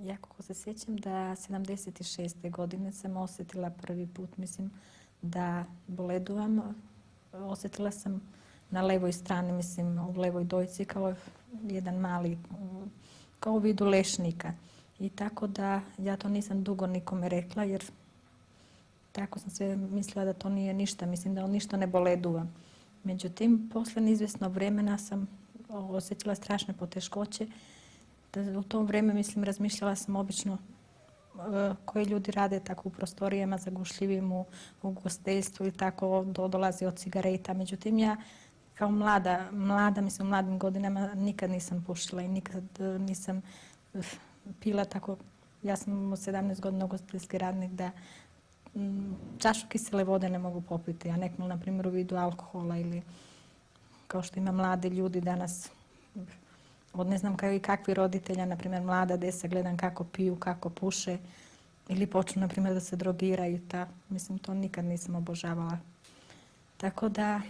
Ja kako se sjećam da 76. godine sam osjetila prvi put, mislim, da boledujem. Osjetila sam na levoj strani, mislim, u levoj dojci kao jedan mali, kao u vidu lešnika. I tako da ja to nisam dugo nikome rekla, jer tako sam sve mislila da to nije ništa, mislim da on ništa ne boleduva. Međutim, posle izvjesnog vremena sam osjetila strašne poteškoće. U to vrijeme, mislim, razmišljala sam obično koji ljudi rade tako u prostorijama zagušljivim, u ugostiteljstvu i tako dolazi od cigareta. Međutim, ja kao mlada, mislim, u mladim godinama nikad nisam pušila i nikad nisam pila tako. Ja sam u 17 godina ugostiteljski radnik da čašu kisele vode ne mogu popiti, a nekako, na primjer, u vidu alkohola ili kao što ima mladi ljudi danas, od ne znam kakvi roditelja, na primjer mlada djeca, gledam kako piju, kako puše ili počnu, na primjer, da se drogiraju. Mislim, to nikad nisam obožavala. Tako da,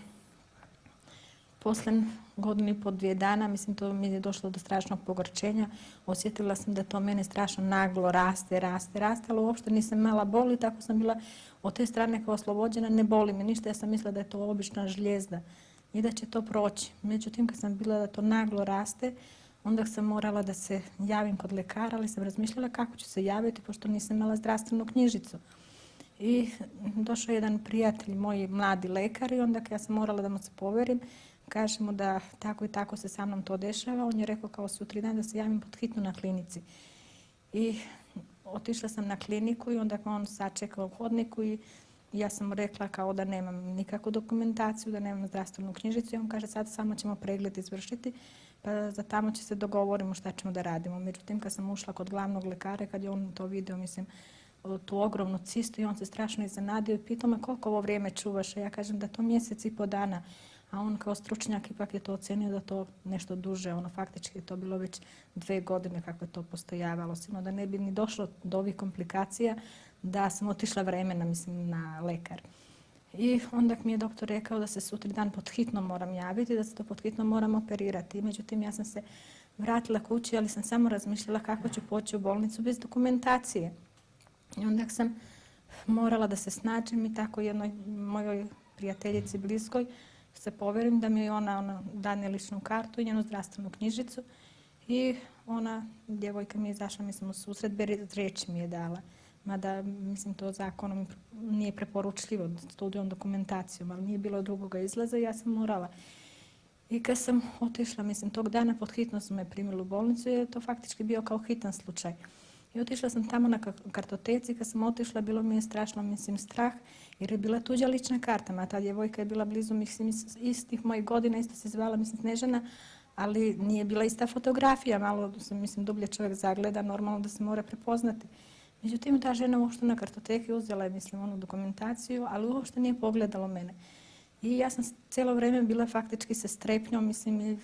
posle godinu i po 2 dana, mislim, to mi je došlo do strašnog pogorčenja. Osjetila sam da to mene strašno naglo raste, ali uopšte nisam imala boli, tako sam bila od te strane kao oslobođena, ne boli me ništa, ja sam mislila da je to obična žlijezda i da će to proći. Međutim, kad sam bila da to naglo raste, onda sam morala da se javim kod lekara, ali sam razmišljala kako ću se javiti, pošto nisam imala zdravstvenu knjižicu. I došao jedan prijatelj, moj mladi lekar, i onda ja sam morala da mu se poverim, kažem mu da tako i tako se sa mnom to dešava. On je rekao kao sutradan da se javim pod hitno na klinici. I otišla sam na kliniku i onda on sačekao u hodniku i ja sam mu rekla kao da nemam nikakvu dokumentaciju, da nemam zdravstvenu knjižicu i on kaže sad samo ćemo pregled izvršiti, pa za tamo će se dogovorimo šta ćemo da radimo. Međutim, kad sam ušla kod glavnog lekara, kad je on to vidio, mislim, tu ogromnu cistu, i on se strašno iznenadio i pitao me koliko ovo vrijeme čuvaš, a ja kažem da to 1,5 mjeseca, a on kao stručnjak ipak je to ocenio da to nešto duže, faktički je to bilo već 2 godine kako je to postojavalo, sigurno da ne bi ni došlo do ovih komplikacija da sam otišla vremena, mislim, na lekar. I onda mi je doktor rekao da se sutradan pod hitno moram javiti, da se to pod hitno moram operirati. Međutim, ja sam se vratila kući, ali sam samo razmišljala kako ću poći u bolnicu bez dokumentacije. I onda sam morala da se snađem i tako jednoj mojoj prijateljici bliskoj se poverim da mi je ona dane ličnu kartu i njenu zdravstvenu knjižicu i ona, djevojka mi je izašla, mislim, u susret, bez riječi mi je dala. Mada, mislim, to zakonom nije preporučljivo, studijom, dokumentacijom, ali nije bilo drugoga izlaza i ja sam morala. I kad sam otišla, mislim, tog dana pod hitno su me primili u bolnicu jer je to faktički bio kao hitan slučaj. I otišla sam tamo na kartoteci, kad sam otišla bilo mi je strašno, mislim, strah jer je bila tuđa lična karta, a ta djevojka je bila blizu istih mojih godina, isto se zvala, mislim, Snežana, ali nije bila ista fotografija, malo se, mislim, dublje čovjek zagleda, normalno da se mora prepoznati. Međutim, ta žena uopšte na kartoteki uzela je, mislim, onu dokumentaciju, ali uopšte nije pogledala mene. I ja sam cijelo vrijeme bila faktički sa strepnjom, mislim,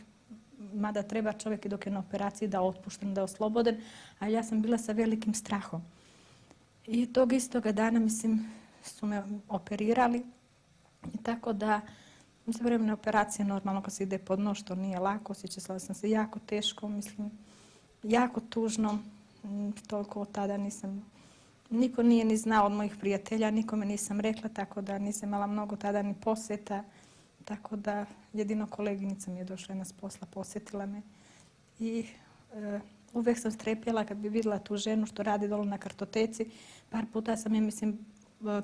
mada treba čovjek i dok je na operaciji da otpušten, da je osloboden, ali ja sam bila sa velikim strahom. I tog istoga dana, mislim, su me operirali i tako da za vremena operacije normalno kad se ide pod nož, to nije lako, osjećala sam se jako teško, mislim, jako tužno, toliko od tada nisam, niko nije ni znao od mojih prijatelja, nikome nisam rekla, tako da nisam imala mnogo tada ni posjeta, tako da jedino koleginica mi je došla jedna s posla, posjetila me i uvijek sam strepjela kad bi vidjela tu ženu što radi dole na kartoteci. Par puta sam je, mislim,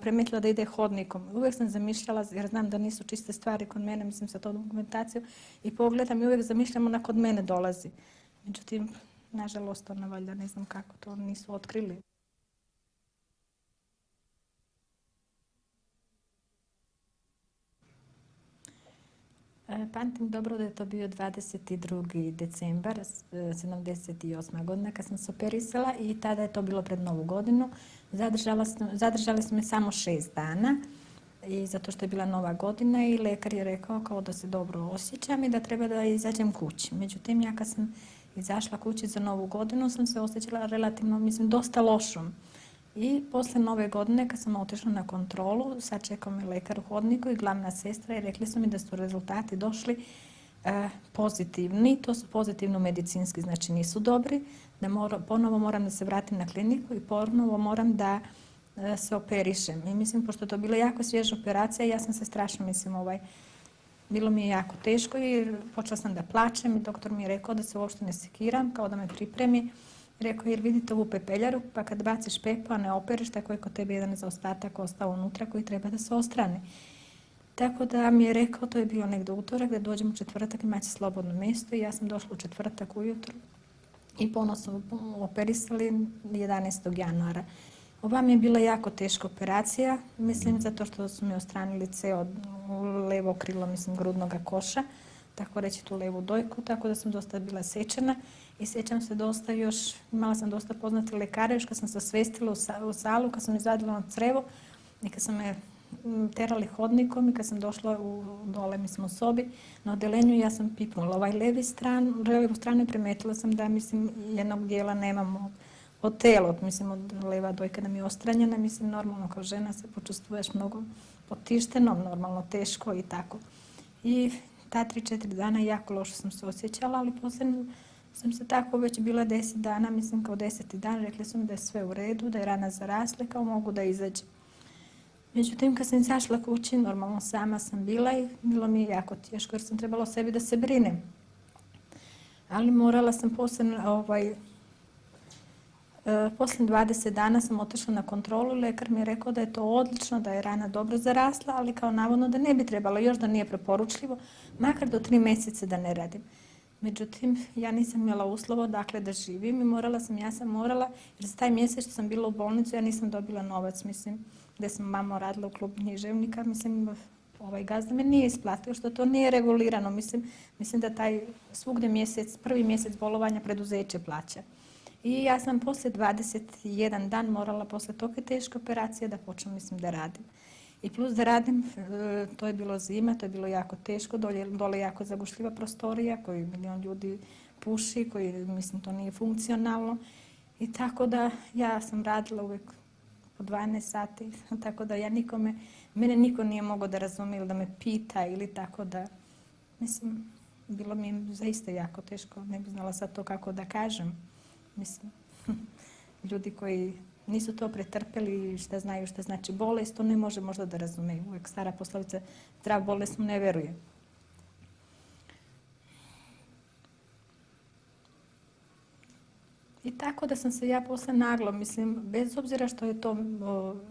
primijetila da ide hodnikom. Uvijek sam zamišljala, jer znam da nisu čiste stvari kod mene, mislim, sa tom dokumentacijom, i pogledam i uvijek zamišljam ona kod mene dolazi. Međutim, nažalost, ona valjda ne znam kako to nisu otkrili. Pamtim dobro da je to bio 22. decembar 78. godina kad sam se operisala i tada je to bilo pred Novu godinu. Zadržali smo me samo 6 dana i zato što je bila Nova godina i lekar je rekao kao da se dobro osjećam i da treba da izađem kući. Međutim, ja kad sam izašla kući za Novu godinu sam se osjećala relativno, mislim, dosta lošom. I posle Nove godine kad sam otišla na kontrolu, sačekao me lekar u hodniku i glavna sestra i rekli su mi da su rezultati došli pozitivni, to su pozitivno medicinski, znači nisu dobri, da ponovo moram da se vratim na kliniku i ponovo moram da se operišem. I mislim, pošto je to bila jako svježa operacija, ja sam se strašno, bilo mi je jako teško i počela sam da plačem i doktor mi je rekao da se uopšte ne sekiram, kao da me pripremi. Rekao, jer vidite ovu pepeljaru, pa kad baciš pepo, a ne operiš, tako je kod tebe jedan zaostatak ostao unutra koji treba da se ostrani. Tako da mi je rekao, to je bilo negdje utorak, da dođem u četvrtak, imaće slobodno mjesto i ja sam došla u četvrtak ujutro i ponovno su operisali 11. januara. Ova mi je bila jako teška operacija, mislim, zato što su mi ostranili ceo levo krilo, grudnog koša, tako reći tu levu dojku, tako da sam dosta bila sečena i sjećam se dosta još, imala sam dosta poznati lekare, još kad sam se osvestila u salu, kad sam izvadila na crevo i kad sam me terali hodnikom i kad sam došla dole, u sobi na odelenju, ja sam pipnula ovaj levu stranu i primetila sam da, jednog dijela nemam od tela, od leva dojka da mi je ostranjena, normalno kao žena se počustvuješ mnogo potišteno, normalno teško i tako. I ta 3-4 dana jako loše sam se osjećala, ali poslije sam se tako već bila 10 dana, kao 10. dan, rekli su mi da je sve u redu, da je rana zarasla, kao mogu da izađem. Međutim, kad sam izašla kući, normalno sama sam bila i bilo mi je jako teško jer sam trebala o sebi da se brinem. Ali morala sam poslije 20 dana sam otišla na kontrolu, lekar mi je rekao da je to odlično, da je rana dobro zarasla, ali kao navodno da ne bi trebalo, još da nije preporučljivo, makar do 3 mjeseca da ne radim. Međutim, ja nisam imala uslova dakle da živim i ja sam morala, jer za taj mjesec što sam bila u bolnicu, ja nisam dobila novac, gdje sam mama radila u klubu književnika, ovaj gazda me nije isplatio, što to nije regulirano, mislim da taj svugdje prvi mjesec bolovanja preduzeće plaća. I ja sam poslije 21 dan morala poslije toke teške operacije da počnem, da radim. I plus da radim, to je bilo zima, to je bilo jako teško, dole jako zagušljiva prostorija, koji milion ljudi puši, koji, to nije funkcionalno. I tako da ja sam radila uvijek po 12 sati, tako da mene niko nije mogao da razumije ili da me pita ili tako da, bilo mi je zaista jako teško, ne bi znala sad to kako da kažem. Ljudi koji nisu to pretrpeli i šta znaju šta znači bolest, to ne može možda da razumeju. Uvijek stara poslovica, zdrav bolesnom ne veruje. I tako da sam se ja posle naglo, bez obzira što je to,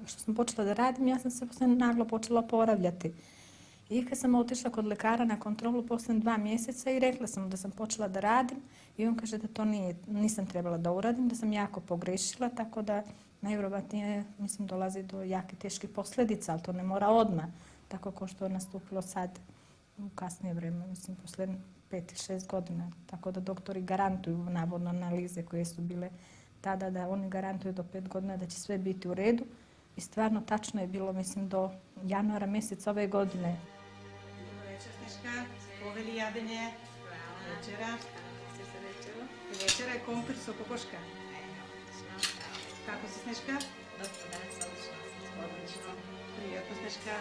što sam počela da radim, ja sam se posle naglo počela oporavljati. I kad sam otišla kod lekara na kontrolu posle 2 mjeseca i rekla sam da sam počela da radim i on kaže da to nisam trebala da uradim, da sam jako pogrešila, tako da najvjerovatnije, dolazi do jake teških posljedica, ali to ne mora odmah, tako kao što je nastupilo sad u kasnije vreme, posle 5 ili 6 godina. Tako da doktori garantuju, navodno analize koje su bile tada, da oni garantuju do 5 godina da će sve biti u redu. I stvarno tačno je bilo, do januara mjeseca ove godine. Dobro večer, Sneška. Poveli jadenje. Večera. Večera je kompir sa kokoška. Kako si, Sneška? Dobro, danas odlično. Odlično. Prijatno, Sneška.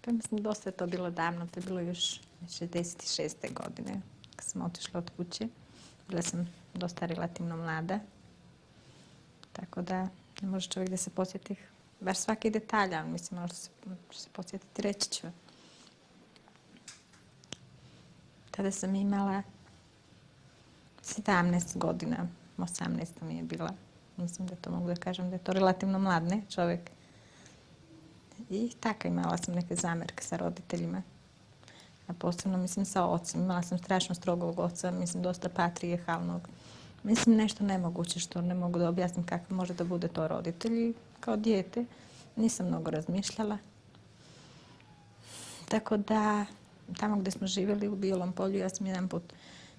Pa mislim, dosta je to bilo davno, to je bilo još 66. godine kad sam otišla od kuće. Bila sam dosta relativno mlada, tako da ne može čovjek da se posjeti baš svaki detalj, ali mislim, možda se posjetiti, reći ću. Tada sam imala 17 godina, 18 mi je bila. Mislim da to mogu da kažem da je to relativno mlad, ne, čovjek. I tako imala sam neke zamjerke sa roditeljima. A posebno, mislim, sa ocem. Imala sam strašno strogog oca, mislim, dosta patrijarhalnog. Mislim, nešto nemoguće što ne mogu da objasnim kako može da bude to roditelj. I kao dijete nisam mnogo razmišljala. Tako da, tamo gdje smo živjeli u Bijelom Polju, ja sam jedan put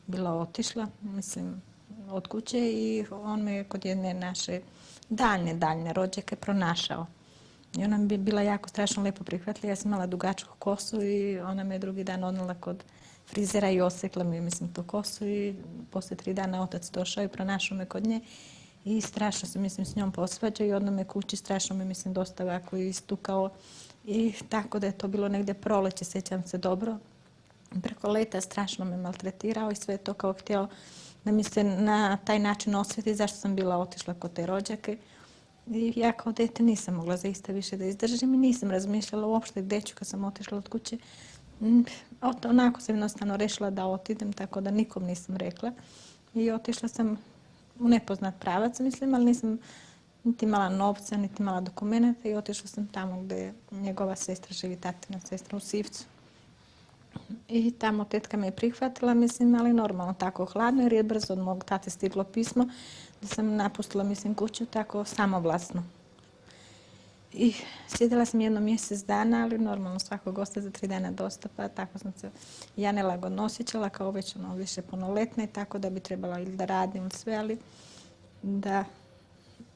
bila otišla, mislim, od kuće i on me kod jedne naše daljne rođake pronašao. I ona mi bi bila jako strašno lepo prihvatila. Ja sam imala dugačku kosu i ona me drugi dan odnela kod frizera i osekla mi, mislim, tu kosu i poslije 3 dana otac došao i pronašao me kod nje i strašno se, mislim, s njom posvađao i odno me kući, strašno me, mislim, dosta ovako istukao i tako da je to bilo negdje proleće, sjećam se dobro. Preko leta strašno me maltretirao i sve to kao htio da mi se na taj način osvijeti zašto sam bila otišla kod te rođake. I ja kao dete nisam mogla zaista više da izdržim i nisam razmišljala uopšte gdje ću kad sam otišla od kuće. Onako sam jednostavno rešila da otidem, tako da nikom nisam rekla. I otišla sam u nepoznat pravac, mislim, ali nisam niti imala novca, niti imala dokumenta i otišla sam tamo gdje njegova sestra živi, tatina sestra u Sivcu. I tamo tetka me je prihvatila, mislim, ali normalno tako hladno jer je brzo od mog tate stiglo pismo da sam napustila, mislim, kuću tako samovlasno. I sjedila sam jedno mjesec dana, ali normalno svakog gosta za 3 dana dosta, pa tako sam se ja nelagodno osjećala kao već više punoletna i tako da bi trebala ili da radim sve, ali da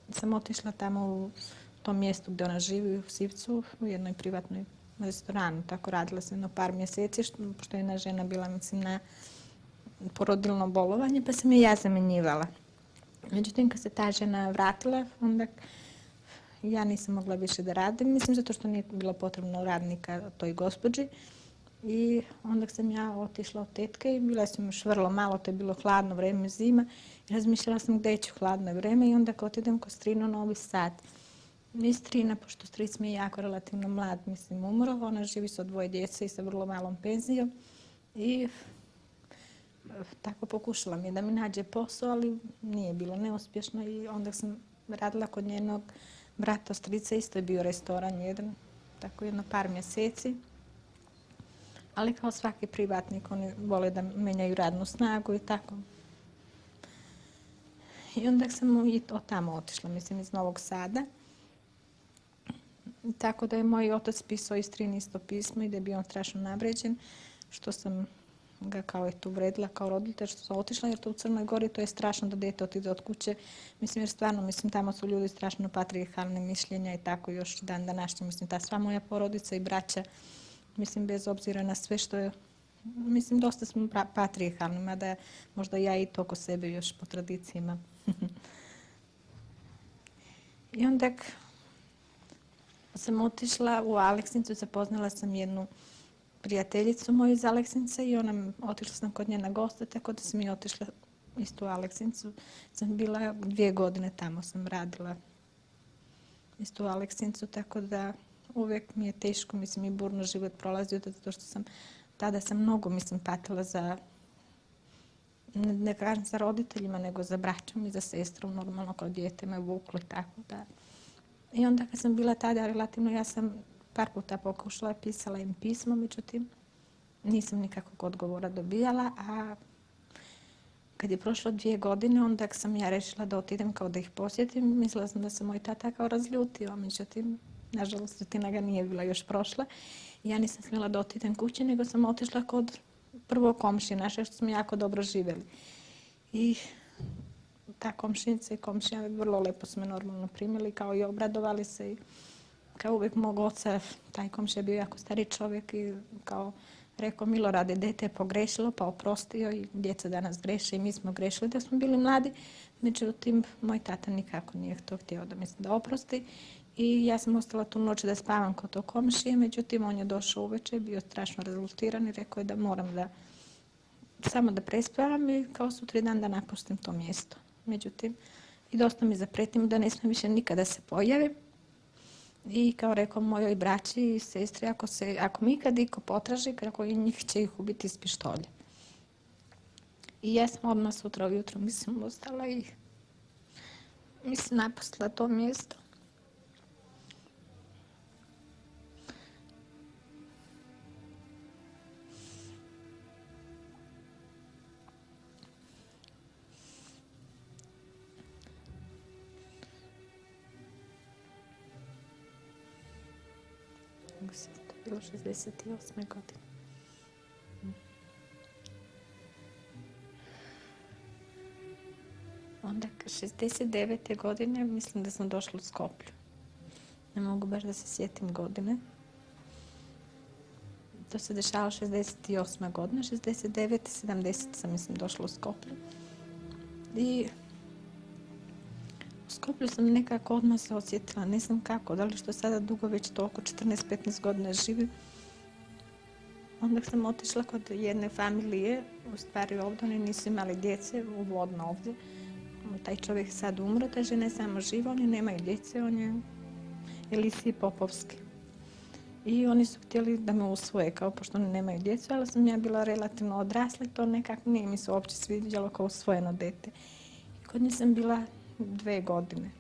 sam otišla tamo u tom mjestu gdje ona živi u Sivcu u jednoj privatnoj restoranu. Tako radila sam jedno par mjeseci, pošto je jedna žena bila, mislim, na porodilno bolovanje, pa sam je ja zamjenjivala. Međutim, kad se ta žena vratila, onda ja nisam mogla više da radim, mislim, zato što nije bilo potrebno radnika toj gospođi. I onda sam ja otišla od tetke i bila sam još vrlo malo, to je bilo hladno vreme, zima. I razmišljala sam gdje ću hladno vreme i onda kad idem kod strinu Novi Sad. I strina, pošto stric mi je jako relativno mlad, mislim, umro, ona živi sa 2 djece i sa vrlo malom penzijom. I tako pokušala mi da mi nađe posao, ali nije bilo neuspješno i onda sam radila kod njenog brata strica, isto je bio restoran jedan, tako jedno par mjeseci. Ali kao svaki privatnik, oni vole da menjaju radnu snagu i tako. I onda sam i tamo otišla, mislim, iz Novog Sada. Tako da je moj otac pisao istrini isto pismo i da je bio on strašno navređen, što sam ga kao je tu uvredila kao roditelj, što sam otišla, jer to u Crnoj Gori to je strašno da dete otide od kuće. Mislim, jer stvarno, mislim, tamo su ljudi strašno patrijarhalne mišljenja i tako još dan današnji, mislim, ta sva moja porodica i braća, mislim, bez obzira na sve što je, mislim, dosta smo patrijarhalni, mada možda ja i to oko sebe još po tradicijama. I onda sam otišla u Aleksinicu, zapoznala sam jednu prijateljicu moju iz Aleksinca i otišla sam kod nje na goste, tako da sam i otišla isto u Aleksinicu. Sam bila 2 godine tamo, sam radila isto u Aleksincu, tako da uvijek mi je teško, mislim, i burno život prolazio, zato što tada sam mnogo, mislim, patila za, ne kažem za roditeljima, nego za braćom i za sestrom, normalno kao dijete me vuklo, tako da. I onda kad sam bila tada relativno, ja sam par puta pokušala, pisala im pismo, međutim nisam nikakvog odgovora dobijala, a kad je prošlo 2 godine, onda sam ja rešila da otidem kao da ih posjetim, mislila sam da se moj tata kao razljutio, međutim, nažalost, ljutina ga nije bila još prošla. Ja nisam smjela da otidem kući, nego sam otišla kod prvo komšije naše, što smo jako dobro živjeli. I ta komšinica i komšija vrlo lepo su me normalno primili, kao i obradovali se. I kao uvijek mog oca, taj komšija je bio jako stari čovjek i kao rekao, Milorade, dete je pogrešilo pa oprostio i djeca danas greše i mi smo grešili da smo bili mladi. Međutim, moj tata nikako nije to htio da oprosti I ja sam ostala tu noć da spavam kod tog komšije, međutim on je došao uveče, bio strašno rezultiran i rekao je da moram da samo da prespavam i kao sutri dan da napustim to mjesto. Međutim, i dosta mi zapretim da ne smijem više nikada se pojavim. I kao rekao mojoj braći i sestri, ako mi ikad iko potraži, kako i njih će ih ubiti iz pištolja. I ja sam odmah sutra ujutro, mislim, ostala i mislim, napustila to mjesto. To je bilo 68. godine. Onda 69. godine mislim da sam došla u Skoplju. Ne mogu baš da se sjetim godine. To se dešava 68. godine, 69. 70. sam mislim došla u Skoplju. I u Skoplju sam nekako odmah se osjetila, ne znam kako, da li što sada dugo već toliko, 14-15 godina živim. Onda sam otišla kod jedne familije, u stvari ovdje oni nisu imali djece, u Vodno ovdje. Taj čovjek je sad umro, ta žena je samo živa, oni nemaju djece, on je Elisije Popovski. I oni su htjeli da me usvoje, kao pošto oni nemaju djecu, ali sam ja bila relativno odrasla i to nekako nije mi se uopće svidjelo kao usvojeno dete. I kod nje sam bila 2 godine.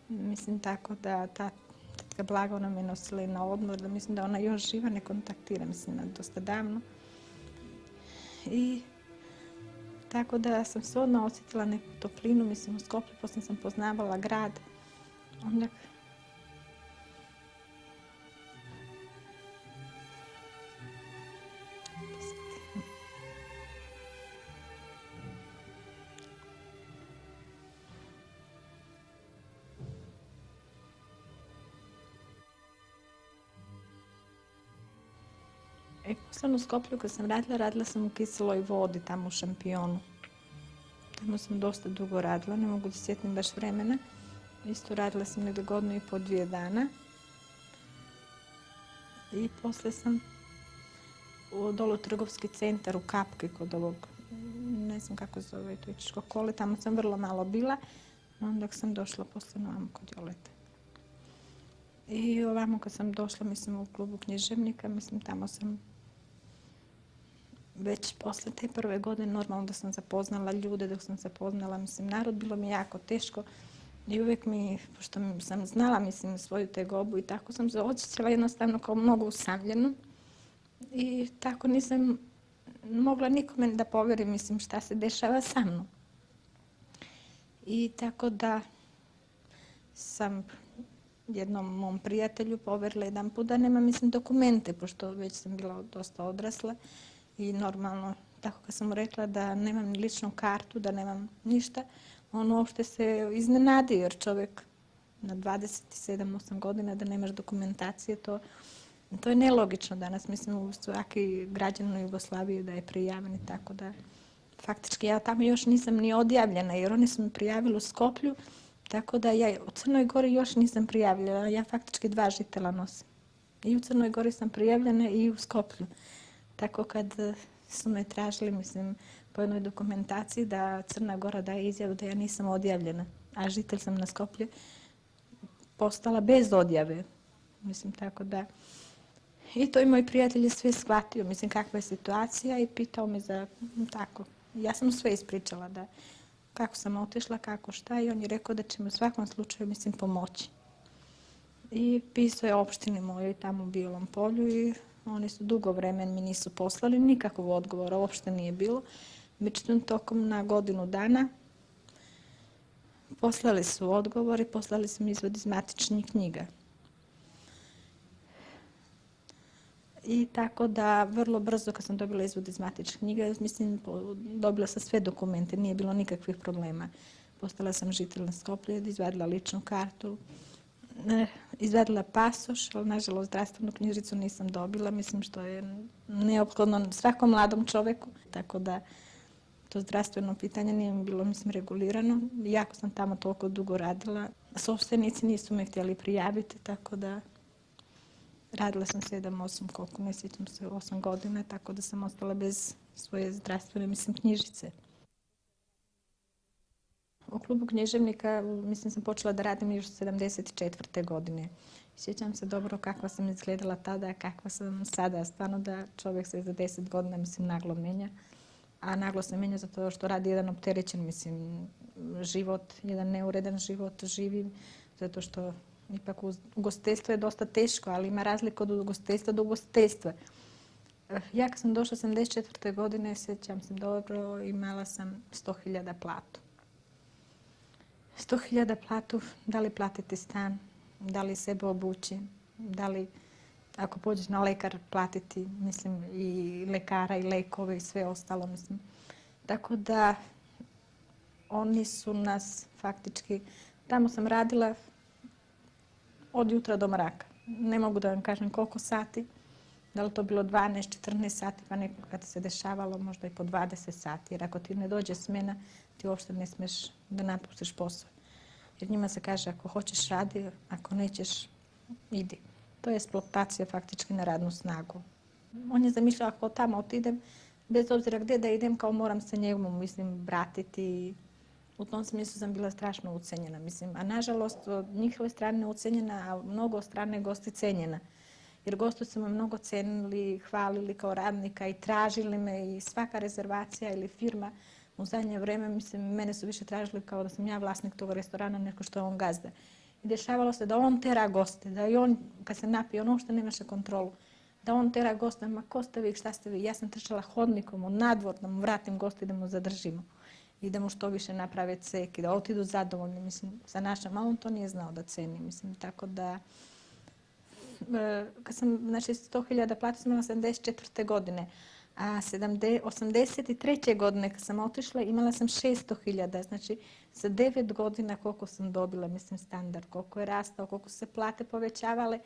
Mislim tako da ta tetka Blaga, ona me nosila i na odmor, da mislim da ona još živa, ne kontaktira, mislim da dosta davno. I tako da sam se odmah osjetila neku toplinu, mislim u Skoplju, poslije sam poznavala grad. Onda poslan u Skoplju kad sam radila sam u kiseloj vodi, tamo u Šampionu. Tamo sam dosta dugo radila, ne mogu da se sjetim baš vremena. Isto radila sam negdje 1,5 – 2 dana. I poslije sam dolu trgovski centar u Kapki kod ovog, ne znam kako se zove, Turističko kole, tamo sam vrlo malo bila. Onda sam došla poslije ovamo kod Jolete. I ovamo kad sam došla, mislim, u klubu književnika, mislim, tamo sam već posle te prve godine normalno da sam zapoznala ljude, dok sam zapoznala, mislim, narod, bilo mi jako teško i uvijek mi, pošto sam znala, mislim, svoju tegobu i tako sam se osjećala jednostavno kao mnogo usamljeno i tako nisam mogla nikome da povjerim, mislim, šta se dešava sa mnom. I tako da sam jednom mom prijatelju povjerila jedan put da nema, mislim, dokumente, pošto već sam bila dosta odrasla i normalno, tako kad sam mu rekla da nemam ni ličnu kartu, da nemam ništa, on uopšte se iznenadio jer čovjek na 27-8 godina da nemaš dokumentacije, to je nelogično danas, mislim, u svaki građanin u Jugoslaviji da je prijaven i tako da. Faktički ja tamo još nisam ni odjavljena jer oni su me prijavili u Skoplju, tako da ja u Crnoj Gori još nisam prijavljena, ja faktički 2 žitela nosim. I u Crnoj Gori sam prijavljena i u Skoplju. Tako kad su me tražili, mislim, po jednoj dokumentaciji da Crna Gora daje izjavu da ja nisam odjavljena, a žitelj sam na Skoplju, postala bez odjave. Mislim, tako da. I to i moj prijatelj je sve shvatio, mislim, kakva je situacija i pitao me za tako. Ja sam mu sve ispričala da kako sam otišla, kako šta i on je rekao da će mi u svakom slučaju, mislim, pomoći. I pisao je opštini mojoj tamo u Bijelom Polju i oni su dugo vremena mi nisu poslali, nikakvog odgovora uopšte nije bilo. Međutim, tokom na godinu dana poslali su odgovor i poslali su mi izvod iz matičnih knjiga. I tako da vrlo brzo kad sam dobila izvod iz matičnih knjiga, mislim, dobila sam sve dokumente, nije bilo nikakvih problema. Postala sam žitelj na Skoplju, izvadila ličnu kartu, izvadila pasoš, ali nažalost zdravstvenu knjižicu nisam dobila, mislim što je neophodno svakom mladom čovjeku, tako da to zdravstveno pitanje nije mi bilo, mislim, regulirano. Iako sam tamo toliko dugo radila, Sopstvenici nisu me htjeli prijaviti, tako da radila sam 7-8, koliko ne sjećam se, 8 godina, tako da sam ostala bez svoje zdravstvene, knjižice. U klubu književnika, sam počela da radim još 74. godine. Sjećam se dobro kakva sam izgledala tada, kakva sam sada. Stvarno da čovjek se za 10 godina, naglo menja. A naglo se menja zato što radi jedan opterećen, život, jedan neuredan život živim. Zato što ipak ugostiteljstvo je dosta teško, ali ima razlika od ugostiteljstva do ugostiteljstva. Ja kad sam došla 74. godine, sjećam se dobro, imala sam 100.000 platu. 100.000 platu, da li platiti stan, da li sebe obući, da li ako pođeš na lekar platiti, i lekara i lekove i sve ostalo, Tako da oni su nas faktički, tamo sam radila od jutra do mraka. Ne mogu da vam kažem koliko sati, da li to bilo 12, 14 sati, pa nekad se dešavalo možda i po 20 sati. Jer ako ti ne dođe smjena, ti uopšte ne smiješ da napustiš posao. Jer njima se kaže ako hoćeš radi, ako nećeš idi. To je eksploatacija faktički na radnu snagu. On je zamišljao ako tamo otidem, bez obzira gdje da idem, kao moram se njemu, vratiti. U tom smislu sam bila strašno ucenjena, A nažalost, od njihove strane ucenjena, a mnogo od strane gosti cenjena. Jer gosti su me mnogo cenili, hvalili kao radnika i tražili me i svaka rezervacija ili firma u zadnje vrijeme, mene su više tražili kao da sam ja vlasnik tog restorana nego što je on gazda. I dešavalo se da on tera goste, da i on kad se napije, on uopšte nemaše kontrolu. Da on tera goste, ma ko ste vi, šta ste vi? Ja sam trčala hodnikom u nadvor da mu vratim goste i da mu zadržimo. I da mu što više naprave cek i da otidu zadovoljni, sa našom. A on to nije znao da ceni, tako da... Kad sam, 100.000 platu sam imala 74. godine. A 83. godine kad sam otišla imala sam 600.000. Znači za 9 godina koliko sam dobila, standard, koliko je rastao, koliko su se plate povećavale.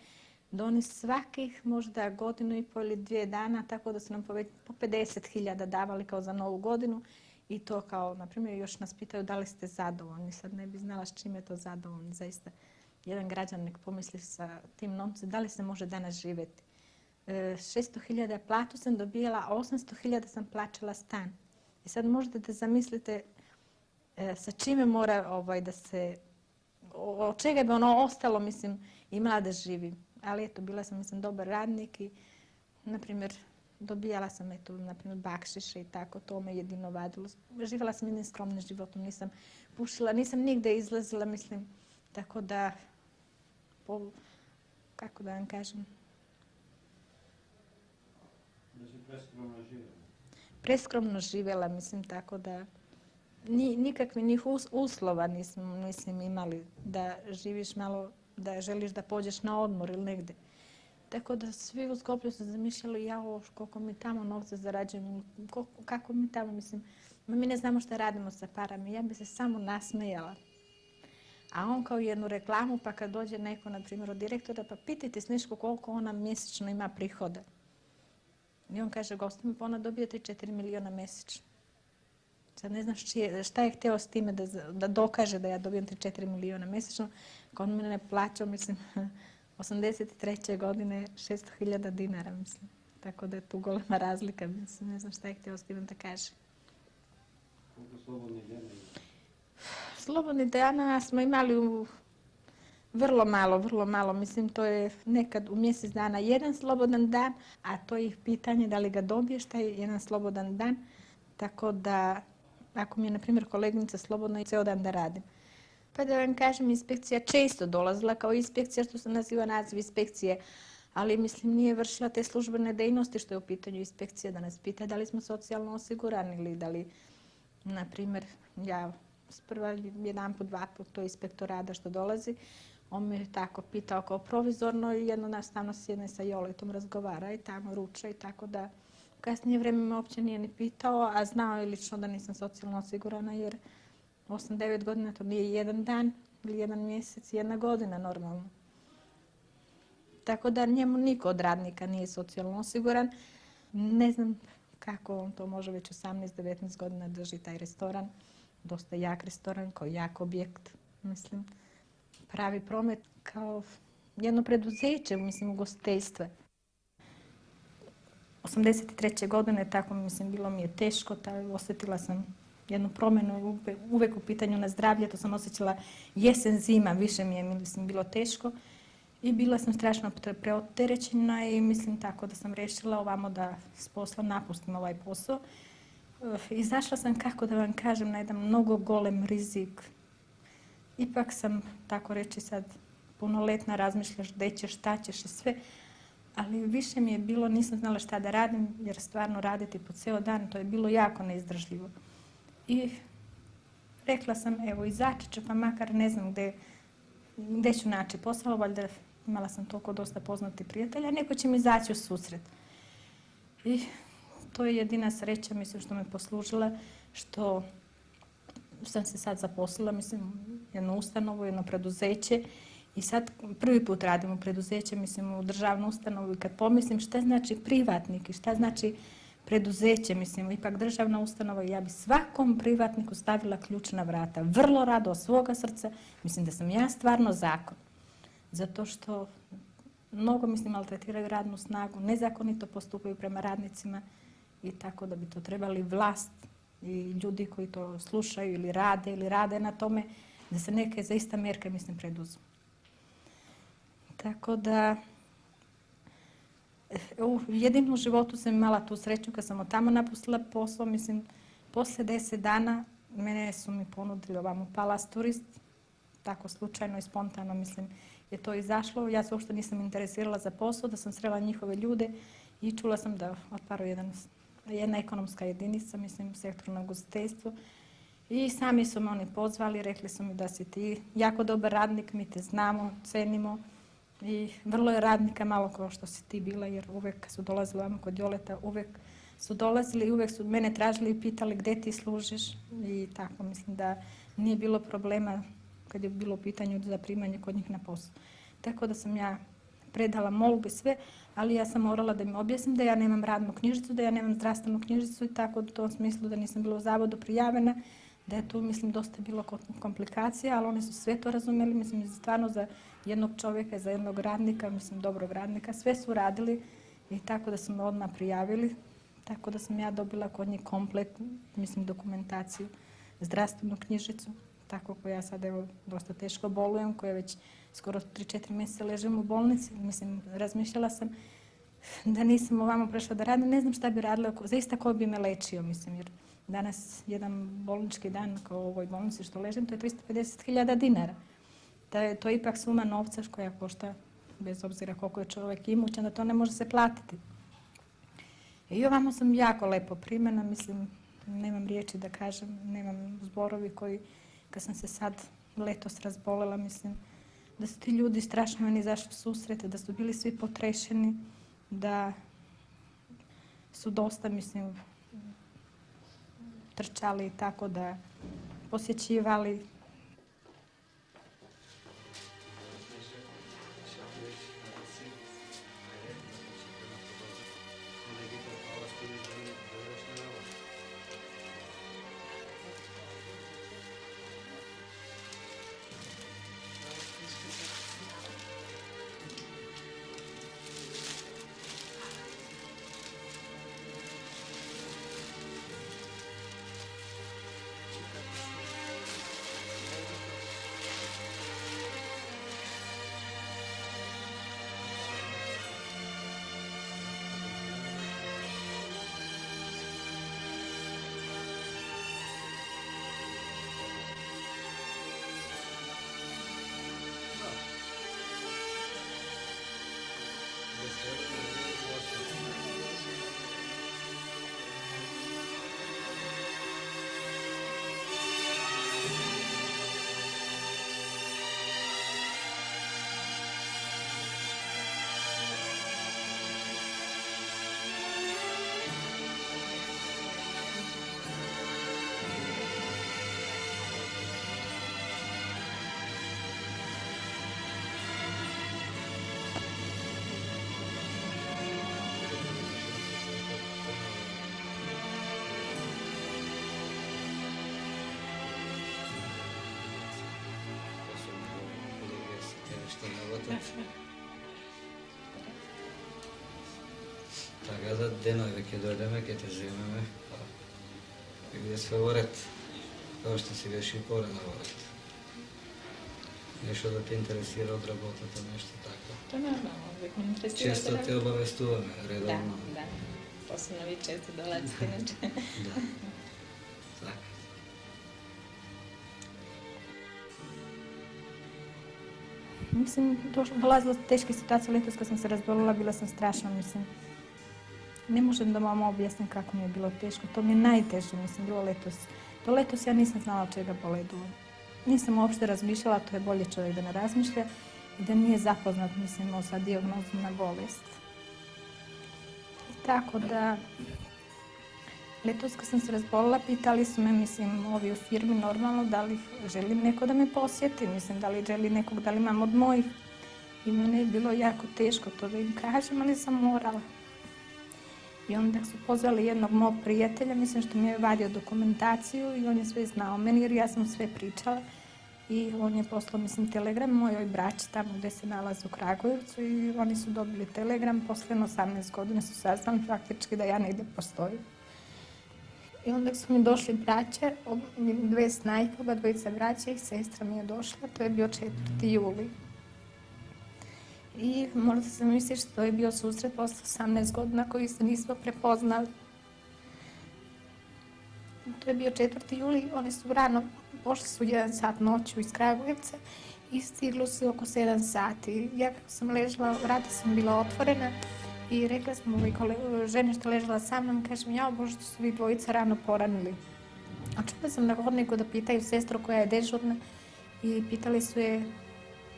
Da oni svakih možda godinu i pol ili 2 dana, tako da su nam po 50.000 davali kao za novu godinu. I to kao, na primjer, još nas pitaju da li ste zadovoljni. Sad ne bi znala s čime je to zadovoljni. Zaista, jedan građan nek pomisli sa tim novcem da li se može danas živjeti. 600.000 platu sam dobijala, a 800.000 sam plaćala stan. I sad možete da zamislite sa čime mora da se, od čega bi ono ostalo, imala da živim. Ali eto, bila sam, dobar radnik i, na primjer, dobijala sam, bakšiše i tako, to me jedino vadilo. Živjela sam jednim skromnim životom, nisam pušila, nisam nigde izlazila, tako da, kako da vam kažem, preskromno živjela, tako da nikakvih uslova nisam imali da živiš malo, da želiš da pođeš na odmor ili negdje. Tako da svi u Skoplju su zamišljali koliko mi tamo novca zarađujemo, kako mi tamo, mi ne znamo šta radimo sa parama. Ja bi se samo nasmejala. A on kao jednu reklamu, pa kad dođe neko, na primjer, od direktora, pa pitajte Snežku koliko ona mjesečno ima prihoda. I on kaže, gostima, pa ona dobije 3-4 miliona mjesečno. Sad ne znam šta je htio s time da dokaže da ja dobijem 3-4 miliona mjesečno, kao on mene plaćao, 83. godine 600.000 dinara, Tako da je tu golema razlika, ne znam šta je htio s time da kaže. Koliko slobodnih dana je? Slobodnih dana smo imali vrlo malo. To je nekad u mjesec dana jedan slobodan dan, a to je pitanje da li ga dobiješ taj jedan slobodan dan. Tako da, ako mi je, na primjer, koleginica slobodna i ceo dan da radim. Pa da vam kažem, inspekcija često dolazila kao inspekcija, što se naziva naziv inspekcije, ali nije vršila te službene dejnosti što je u pitanju inspekcija, da nas pita da li smo socijalno osigurani ili da li, na primjer, ja sprva jedan put, 2 put to inspektorada što dolazi, on me tako pitao kao provizorno i jednostavno sjedne sa Joletom razgovara i tamo ruča i tako da u kasnije vrijeme me uopće nije ni pitao, a znao je lično da nisam socijalno osigurana jer 8-9 godina to nije jedan dan ili jedan mjesec, 1 godina normalno. Tako da njemu niko od radnika nije socijalno osiguran. Ne znam kako on to može već 18-19 godina drži taj restoran. Dosta jak restoran, kao jak objekt, pravi promet kao jedno preduzeće, mislim, ugostiteljstva. 83. godine, tako mislim, bilo mi je teško, osjetila sam jednu promjenu, uvek u pitanju na zdravlje, to sam osjećala jesen, zima, više mi je, mislim, bilo teško. I bila sam strašno preopterećena i mislim tako da sam rešila ovamo da s posla napustim ovaj posao. Izašla sam, kako da vam kažem, na jedan mnogo golem rizik. Ipak sam, tako reći sad, punoletna, razmišljaš gde ćeš, šta ćeš i sve. Ali više mi je bilo, nisam znala šta da radim, jer stvarno raditi po ceo dan, to je bilo jako neizdržljivo. I rekla sam, evo, izaći ću, pa makar ne znam gde ću naći posao, valjda imala sam toliko dosta poznati prijatelja, neko će mi izaći u susret. I to je jedina sreća, mislim, što me poslužila, što sam se sad zaposlila, mislim, jednu ustanovu, jedno preduzeće. I sad prvi put radim u preduzeće, mislim, u državnu ustanovu i kad pomislim šta znači privatnik i šta znači preduzeće, mislim, ipak državna ustanova, ja bi svakom privatniku stavila ključ na vrata. Vrlo rado, od svoga srca, mislim da sam ja stvarno zakon. Zato što mnogo, mislim, maltretiraju radnu snagu, nezakonito postupaju prema radnicima i tako da bi to trebali vlast i ljudi koji to slušaju ili rade na tome, da se neke zaista merke, mislim, preduzmu. Tako da, jedino u životu sam imala tu sreću kad sam od tamo napustila posao, mislim, posle 10 dana mene su mi ponudili ovamo Palas Turist, tako slučajno i spontano, mislim, je to izašlo. Ja se uopšte nisam interesirala za posao, da sam srela njihove ljude i čula sam da otvaraju jedna ekonomska jedinica, mislim, sektor na ugostiteljstvu. I sami su me oni pozvali, rekli su mi da si ti jako dobar radnik, mi te znamo, cenimo. I vrlo je radnika malo kao što si ti bila, jer uvek su dolazili vamo kod Joleta, uvek su dolazili i uvek su mene tražili i pitali gde ti služiš. I tako, mislim da nije bilo problema kad je bilo u pitanju za primanje kod njih na posao. Tako da sam ja predala molbe sve, ali ja sam morala da im objasnim da ja nemam radnu knjižicu, da ja nemam zdravstvenu knjižicu i tako u tom smislu da nisam bila u zavodu prijavljena, da je tu, mislim, dosta bilo komplikacija, ali oni su sve to razumeli, mislim, stvarno za jednog čovjeka, za jednog radnika, mislim, dobrog radnika, sve su radili i tako da su me odmah prijavili, tako da sam ja dobila kod njih komplet, mislim, dokumentaciju, zdravstvenu knjižicu, tako koja ja sad, evo, dosta teško bolujem, koja već skoro 3-4 mjeseca ležem u bolnici, mislim, razmišljala sam da nisam ovamo prešla da radim, ne znam šta bi radila, zaista ko bi me lečio, mislim, jer danas jedan bolnički dan kao u ovoj bolnici što ležem, to je 350.000 dinara. To je ipak suma novca koja košta, bez obzira koliko je čovjek imućan, da to ne može se platiti. I ovamo sam jako lepo primjena, mislim, nemam riječi da kažem, nemam zborovi koji, kad sam se sad letos razbolela, mislim, da su ti ljudi strašno meni izašli u susrete, da su bili svi potrešeni, da su dosta, mislim, trčali i tako da posjećivali. Така да денови ќе дојдеме, ќе те земеме, па ќе биде све во ред, како што си беше и порано во ред. Нешто да те интересира од работата, нешто така. To je normalno, uvijek me interesira. Често те обавестуваме, Da, редовно. da. Posebno vi često dolazite, inače. Да. Така. Mislim, dolazila do teške situacije letos kad sam se razbolila, bila sam strašna, mislim. Ne možem da vam objasnim kako mi je bilo teško, to mi je najteže, mislim, bilo letos. Do letos ja nisam znala od čega boledu. Nisam uopšte razmišljala, to je bolje čovjek da ne razmišlja i da nije zapoznat, mislim, sa dijagnozom na bolest. I tako da, letos kad sam se razbolila, pitali su me, mislim, ovi u firmi normalno, da li želim neko da me posjeti, mislim, da li želi nekog, da li imam od mojih. I mene je bilo jako teško to da im kažem, ali sam morala. I onda su pozvali jednog mog prijatelja, mislim što mi je vadio dokumentaciju i on je sve znao meni jer ja sam sve pričala. I on je poslao, mislim, telegram mojoj braći tamo gdje se nalazi u Kragujevcu i oni su dobili telegram, posle 18 godina su saznali faktički da ja negdje postojim. I onda su mi došli braće, dve snajke, oba dvojica braća i sestra mi je došla, to je bio 4. juli. I možda se misliš to je bio susret posle 18 godina koji se nismo prepoznali. To je bio 4. juli, oni su rano, pošli su 1 sat noću iz Kragujevca i stiglo su oko 7 sati. Ja kako sam ležala, vrata sam bila otvorena i rekla sam ovoj ženi što ležala sa mnom, kažem, jao Bože, što su vi dvojica rano poranili. A čula sam na hodniku da pitaju sestru koja je dežurna i pitali su je,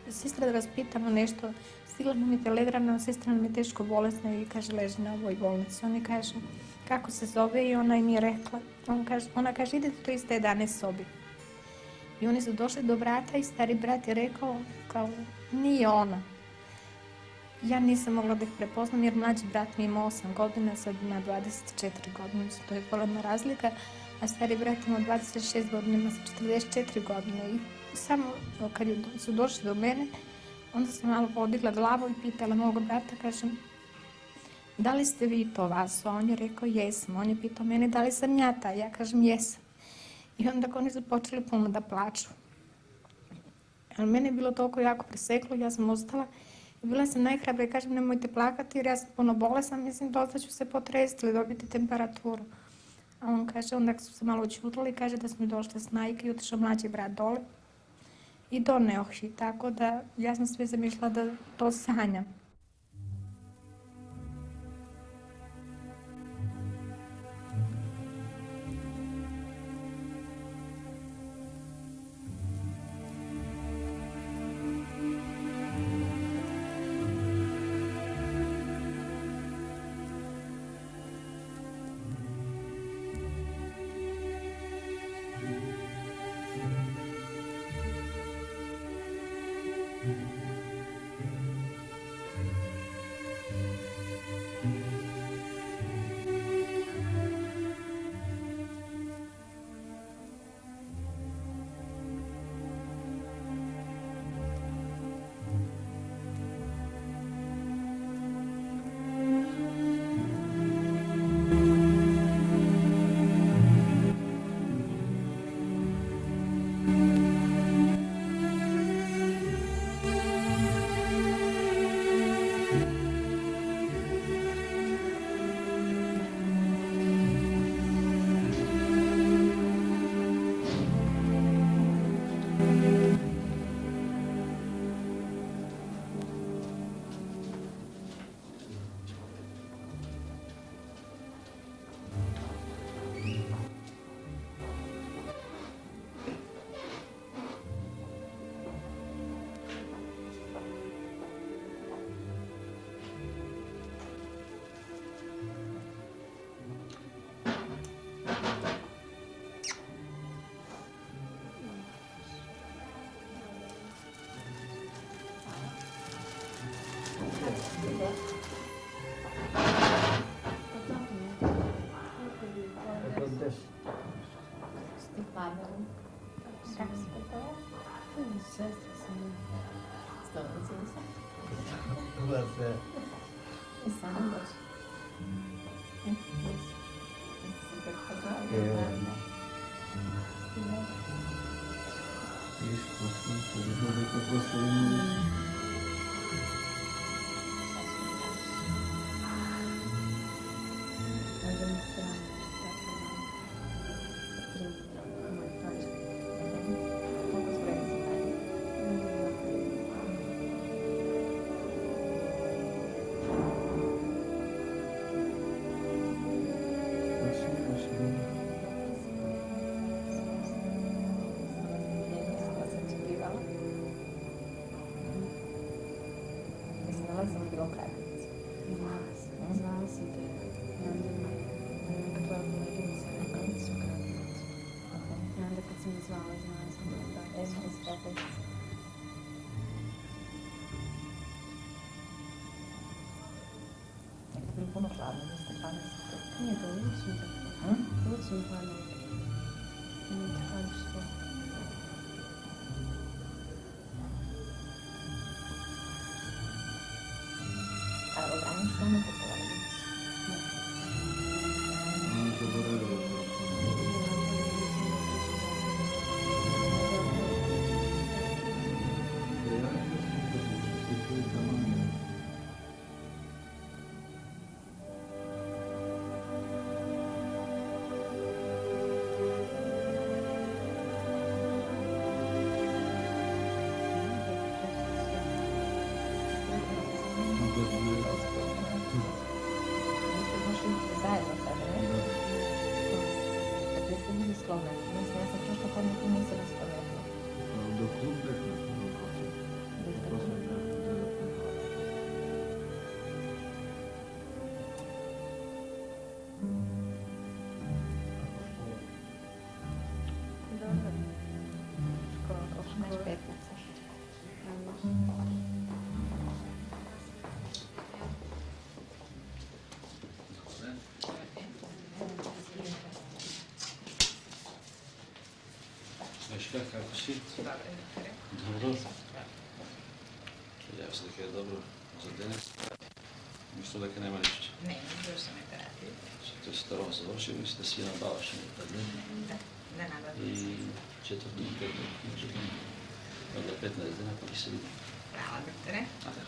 sestra da vas pitamo nešto, stigla nam je telegram, sestra nam je teško bolesna i kaže leži na ovoj bolnici. Oni kažu kako se zove i ona im je rekla, ona kaže idete to iz te 11 sobi. I oni su došli do brata i stari brat je rekao kao nije ona. Ja nisam mogla da ih prepoznam jer mlađi brat mi ima 8 godina, sad ima 24 godine, to je golema razlika, a stari brat ima 26 godina, ima 44 godine. I samo kad su došli do mene, onda sam malo podigla glavu i pitala mog brata, kažem, da li ste vi to vas? A on je rekao jesam. On je pitao mene da li sam ja ta, ja kažem jesam. I onda oni su počeli puno da plaču. Ali mene je bilo toliko jako preseklo, ja sam ostala i bila sam najhrabra i kažem nemojte plakati jer ja sam puno bolesna, mislim dosta ću se potresti ili dobiti temperaturu. A on kaže, onda su se malo čutili i kaže da smo došli snajke i otišao mlađi brat dole i doneo ih. Tako da ja sam sve zamišljala da to sanjam. Sestra sam. dolazim se. Da se... I sama baš. Viš, posle, to je bilo kako posle. Znala sam te. Tvoja koleginica na koncu Kragujevac. I onda kad sam je znala sam da je tako. Nekako bilo puno hladno, da ste 12. Nije to, uvijek su mi tako. Uvijek su mi hladno. Nije ti hladiš svo. A od ranije samo kupovali. Zajedno sada, ne? Gdje ste bili sklone? Mislim, ja sam prošla hodniku, nisam vas spomenula. Do klub rekla. Dobro. Škola, kao Naš škola. petnica. Znaš kako si? Dobro, doktore. Dobro. Ja sam da je dobro za danas. Mislim da nema ništa. Ne, još sam je terapiju. To je staro završio, mislim da si jedan bavaš nekad, ne? Da, nadam I se. četvrtog, petog, možda onda 15 dana pa se vidi. Hvala, doktore. Ajde.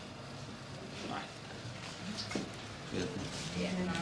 Prijatno. Jedno.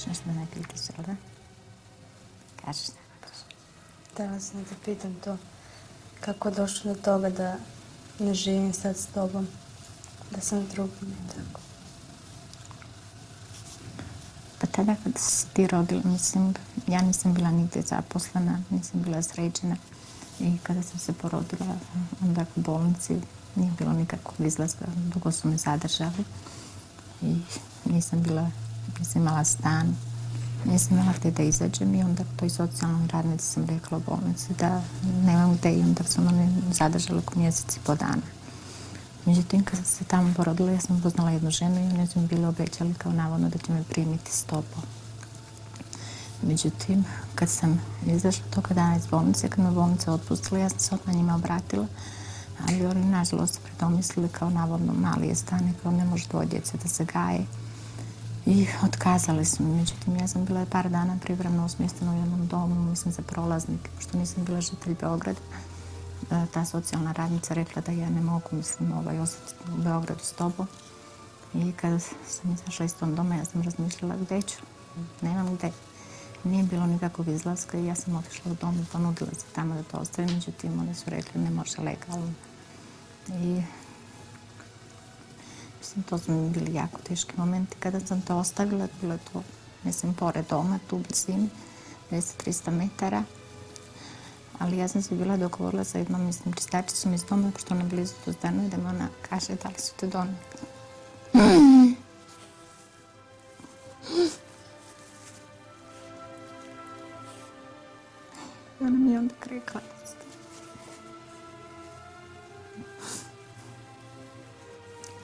Hoćeš nešto da ne pitaš, jel da? Kažeš šta hoćeš. Htjela sam da te pitam to. Kako je došlo do toga da ne živim sad s tobom? Da sam drugim i tako. Pa tada kad si ti rodila, mislim, ja nisam bila nigdje zaposlena, nisam bila sređena. I kada sam se porodila, onda u bolnici nije bilo nikakvog izlaska, dugo su me zadržali. I nisam imala stan, nisam imala gdje da izađem i onda toj socijalnoj radnici sam rekla u bolnici da nemam gdje i onda su me zadržali oko mjesec i po dana. Međutim, kad sam se tamo porodila, ja sam upoznala jednu ženu i oni su mi bili obećali kao navodno da će me primiti s tobom. Međutim, kad sam izašla toga dana iz bolnice, kad me bolnica otpustila, ja sam se odmah njima obratila, ali oni nažalost predomislili kao navodno mali je stan, kao ne može dvoje djece da se gaje. I otkazali su mi. Međutim, ja sam bila par dana privremeno smještena u jednom domu, mislim za prolaznike, pošto nisam bila žitelj Beograda. Ta socijalna radnica rekla da ja ne mogu, mislim, ostati u Beogradu s tobom. I kada sam izašla iz tom doma, ja sam razmišljala gdje ću. Nemam gdje. Nije bilo nikakvog izlaska i ja sam otišla u dom i ponudila se tamo da to ostavim. Međutim, oni su rekli ne može legalno. I mislim, to su mi bili jako teški momenti. Kada sam to ostavila, bilo je to, mislim, pored doma, tu u blizini, 200-300 metara. Ali ja sam se bila dogovorila sa jednom, mislim, čistačicom iz doma, pošto ona blizu tu stanuje, da mi ona kaže da li su te doneli. I ona mi je onda rekla da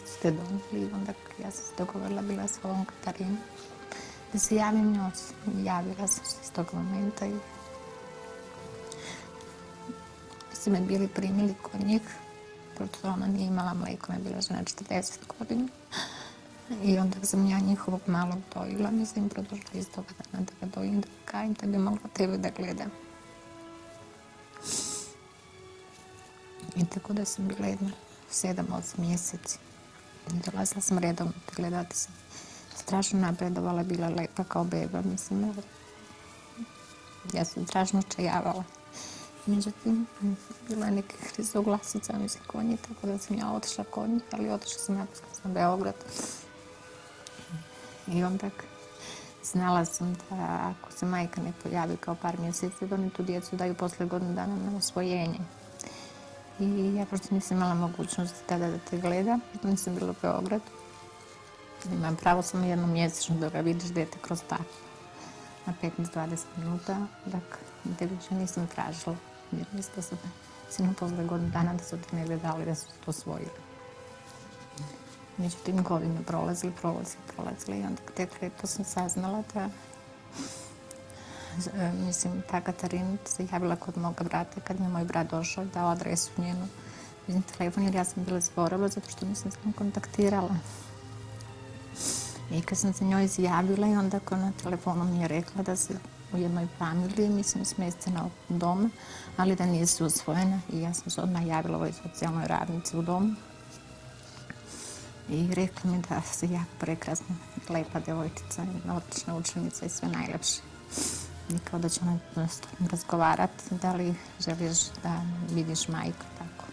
ste donijeli. Onda ja sam se dogovorila, bila sa ovom Katarinom, da se javim njoj. Javila sam se iz tog momenta i su me bili primili kod njih, pošto ona nije imala mlijeko, ona je bila žena 40 godina. I onda sam ja njihovog malog dojila, mislim, produžila iz toga dana da ga dojim, da kajem, da bi mogla tebe da gledam. I tako da sam bila jedno 7-8 mjeseci. I dolazila sam redom gledati se. Strašno napredovala, bila lepa kao beba, mislim. Ja sam strašno čajavala. Međutim, bilo je nekih rizoglasica, mislim, kod njih, tako da sam ja otišla kod njih, ali otišla sam naposljedno na Beograd. I onda znala sam da ako se majka ne pojavi kao par mjeseci, da oni tu djecu daju posle godinu dana na usvojenje. I ja prosto nisam imala mogućnost tada da te gledam, nisam bila u Beogradu. Imam pravo samo jednom mjesečno da ga vidiš dete kroz tako. Na 15-20 minuta, da više nisam tražila. Jer mislila sam sinu posle godinu dana da su te negdje dali da su to osvojili. Međutim, godine prolazili i onda to sam saznala da mislim, ta Katarina se javila kod moga brata kad mi je moj brat došao i dao adresu njenu telefon, jer ja sam bila zborava zato što nisam se kontaktirala. I kad sam se njoj izjavila i onda na telefonu mi je rekla da se u jednoj familiji, mislim, smjestena u domu, ali da nisu usvojena. I ja sam se odmah javila ovoj socijalnoj radnici u domu. I rekla mi da se jako prekrasna, lepa djevojčica, odlična učenica i sve najlepše. I kao da će ona razgovarati, da li želiš da vidiš majku, tako.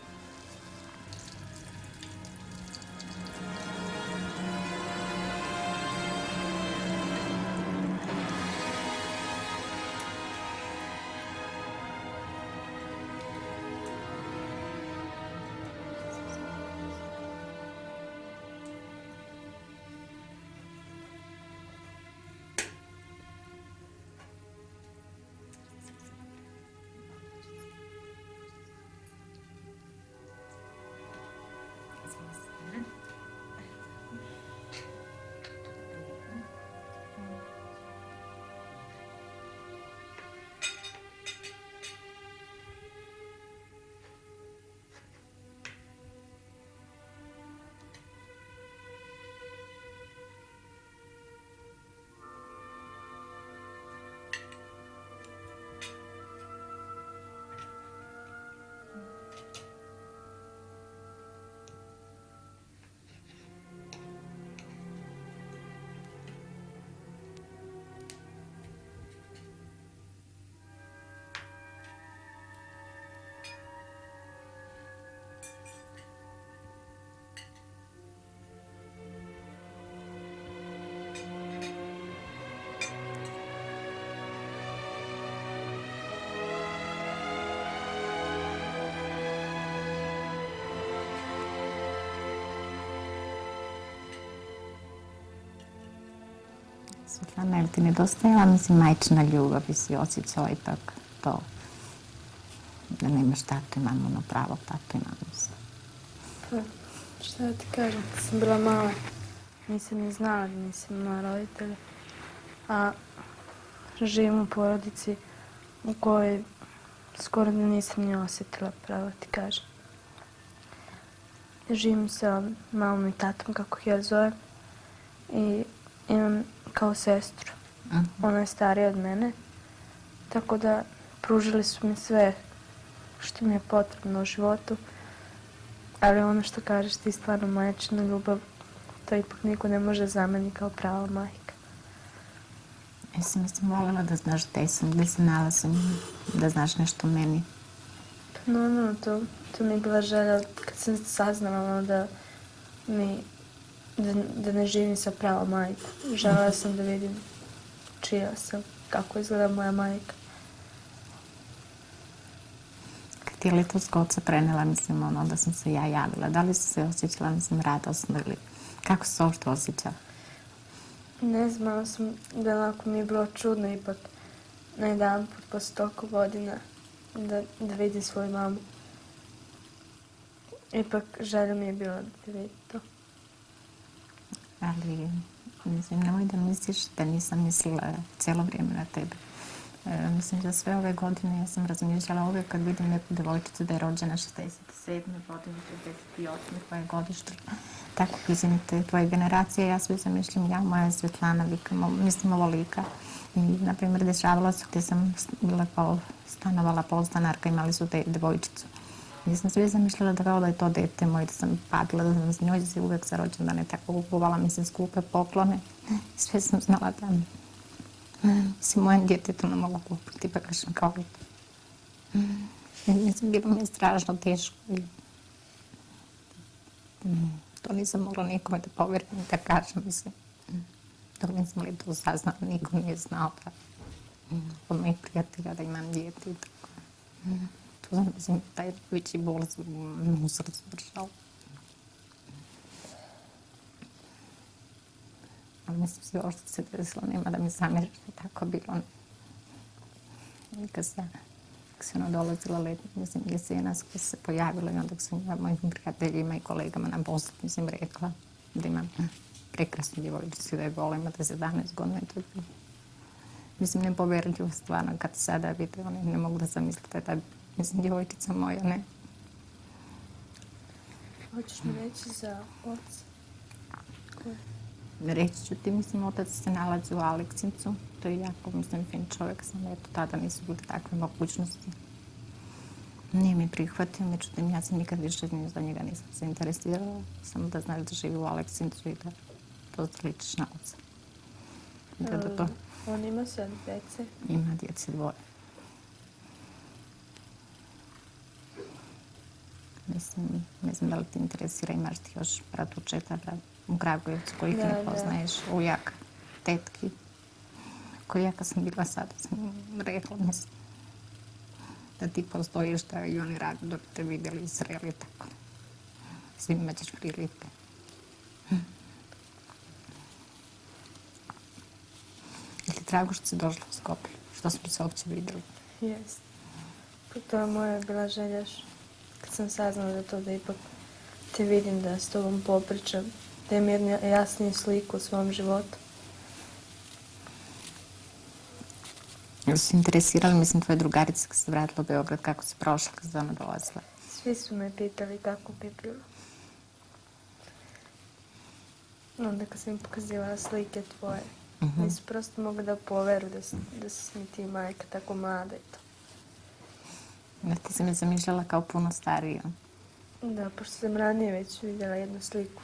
Svetlana, jel ti nedostajala, mislim, majčina ljubav i si osjećala ipak to da nemaš tatu i mamu, ono pravo tatu i mamu. Pa, šta da ti kažem, kad sam bila mala, nisam ni znala da nisam imala roditelja. A živim u porodici u kojoj skoro da nisam ni osjetila, pravo ti kažem. Živim sa mamom i tatom, kako ih ja zovem, i imam kao sestru. Ona je starija od mene, tako da pružili su mi sve što mi je potrebno u životu. Ali ono što kažeš ti, stvarno majčina ljubav, to ipak niko ne može zameniti kao prava majka. Mislim voljela da znaš gdje se nalazim, da znaš nešto o meni. Pa normalno, to mi je bila želja kad sam saznala da ne živim sa pravom majkom. Želela sam da vidim čija sam, kako izgleda moja majka. Kad ti je litovsko oca prenela, mislim, da sam se ja javila, da li si se osjećala, mislim, radosno ili kako se uopšte osjećala? Ne znam, malo sam da onako mi je bilo čudno ipak na jedan put posle toliko godina da vidim svoju mamu. Ipak želja mi je bila da vidim to. Ali, mislim, nemoj da misliš da nisam mislila cijelo vrijeme na tebe. Mislim da sve ove godine ja sam razmišljala uvijek kad vidim neku devojčicu da je rođena 67. godine, 68. koje godište. Tako blizini tvoje generacije, ja sve zamišljam, moja Svetlana, mislim ovolika. I, na primjer, dešavalo se gdje sam bila stanovala podstanarka, imali su devojčicu. Ja sam sve zamišljala da je to dete moje, da sam padila, da sam s njoj se uvijek za rođendane tako kupovala, mislim, skupe poklone. Sve sam znala da si mojem djetetu ne mogu kupiti, pa kažem kao mislim, bilo mi je strašno teško. To nisam mogla nikome da poverim i da kažem, mislim. Dok nisam li to saznala, niko nije znao da od mojih prijatelja da imam dijete i tako. To sam, mislim, taj veći bol u srcu držao. Ali mislim, sve ovo što se desilo, nema da mi zamjeriš da je tako bilo. I kad se ona dolazila letnje, mislim, jesenas, kad se pojavila i onda sam ja mojim prijateljima i kolegama na poslu, mislim, rekla da imam prekrasnu djevojčicu, da je vola, ima 11 godina i to je bilo. Mislim, nepoverljivo stvarno, kad sada vide, oni ne mogu da zamislite da je ta, mislim, djevojčica moja, ne. Hoćeš mi reći za oca? Reći ću ti, mislim, otac se nalazi u Aleksincu. To je jako, mislim, fin čovjek sam. Eto, tada nisu bile takve mogućnosti. Nije mi prihvatio, međutim, ja se nikad više za njega nisam se interesirala. Samo da znaš da živi u Aleksincu i da to ličiš na oca. On ima sad djece? Ima djece 2. Mislim, ne znam da li ti interesira, imaš ti još bratučeta, u Kragujevcu kojih ne poznaješ, ujaka, tetki. Kojaka sam bila sada, sam rekla, mislim, da ti postojiš, da i oni rade dok te vidjeli i sreli, tako. Svim imat ćeš prilike. Je li drago što si došla u Skoplje? Što smo se uopće vidjeli? Jes. To je moja bila želja kad sam saznala da ipak te vidim, da s tobom popričam, da imam jednu jasniju sliku o svom životu. Jel su interesirali, mislim, tvoje drugarice kad se vratila u Beograd, kako si prošla kad se ona dolazila? Svi su me pitali kako bi bilo. Onda kad sam im pokazivala slike tvoje, nisu prosto mogli da poveru da si mi ti majka tako mlada i to. Da ti si me zamišljala kao puno starija. Da, pošto sam ranije već vidjela jednu sliku.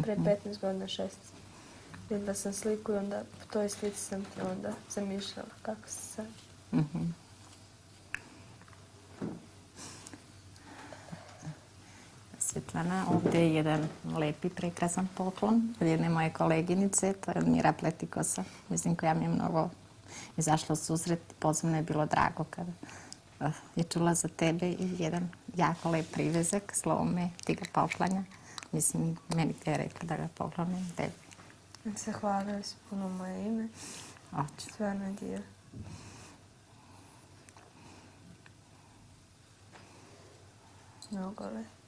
Pre 15 godina, 16. Vidjela sam sliku i onda po toj slici sam te onda zamišljala kako si sad. Svetlana, ovdje je jedan lepi, prekrasan poklon od jedne moje koleginice, to je Mira Pletikosa. Mislim, koja mi je mnogo izašla u susret i posebno je bilo drago kada je čula za tebe i jedan jako lep privezak, slovo me, ti ga poklanja. Mislim, meni te je rekla da ga poklonim tebi. Zahvalili su puno moje ime. Hoću. Stvarno je div. Mnogo lepo.